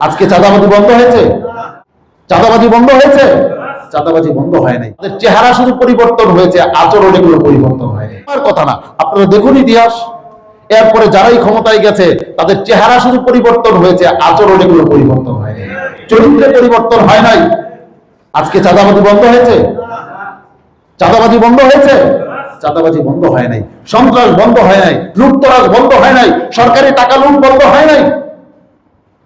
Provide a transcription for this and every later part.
আজকে চাঁদাবাজি বন্ধ হয়েছে? চাঁদাবাজি বন্ধ হয়েছে? চাঁদাবাজি বন্ধ হয় নাই। তাদের চেহারা শুধু পরিবর্তন হয়েছে, আচরণ এগুলো পরিবর্তন হয়নি। আর কথা না, আপনারা দেখুন ইতিহাস। এরপরে যারাই ক্ষমতায় গেছে তাদের চেহারা শুধু পরিবর্তন হয়েছে, আচরণ এগুলো পরিবর্তন হয়নি, চরিত্রে পরিবর্তন হয় নাই। আজকে চাঁদাবাজি বন্ধ হয়েছে? চাঁদাবাজি বন্ধ হয়েছে? চাঁদাবাজি বন্ধ হয় নাই। সন্ত্রাস বন্ধ হয় নাই। লুটতরাজ বন্ধ হয় নাই। সরকারি টাকা লুট বন্ধ হয় নাই।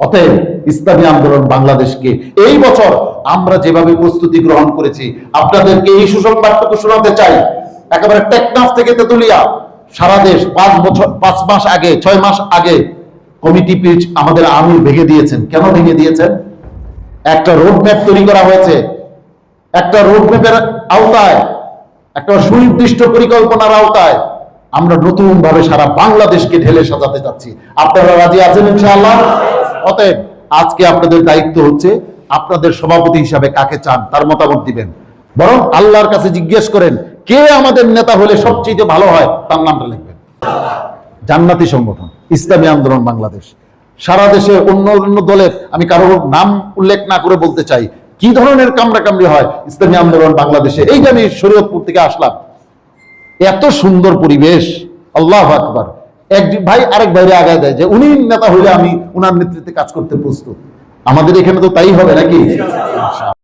অতএব ইসলামী আন্দোলন বাংলাদেশকে এই বছর আমরা যেভাবে প্রস্তুতি গ্রহণ করেছি, আপনাদেরকে এই সুসংবাদটুকু শোনাতে চাই। একেবারে টেকনাফ থেকে তেতুলিয়া সারা দেশ 5 মাস আগে 6 মাস আগে কমিটি পিচ আমাদের আমির ভেঙে দিয়েছেন। কেন ভেঙে দিয়েছেন? একটা রোডম্যাপ তৈরি করা হয়েছে। একটা রোডম্যাপের আওতায়, একটা সুনির্দিষ্ট পরিকল্পনার আওতায় আমরা নতুন ভাবে সারা বাংলাদেশকে ঢেলে সাজাতে যাচ্ছি। আপনারা রাজি আছেন ইনশাআল্লাহ? অতএব আজকে আপনাদের দায়িত্ব হচ্ছে আপনাদের সভাপতি হিসাবে কাকে চান তার মতামত দিবেন। বরং আল্লাহর কাছে জিজ্ঞেস করেন কে আমাদের নেতা হলে সবচেয়ে ভালো হয়, তার নামটা লিখবেন। জান্নাতি সংগঠন ইসলামী আন্দোলন বাংলাদেশ। সারা দেশে অন্য অন্য দলের আমি কারোর নাম উল্লেখ না করে বলতে চাই কি ধরনের কামড়াকামড়ি হয় ইসলামী আন্দোলন বাংলাদেশে। এই যে আমি শরীয়তপুর থেকে আসলাম, এত সুন্দর পরিবেশ, আল্লাহু আকবার। এক ভাই আরেক ভাইরে আগায় দেয় যে উনি নেতা হইলে আমি উনার নেতৃত্বে কাজ করতে প্রস্তুত। আমাদের এখানে তো তাই হবে নাকি?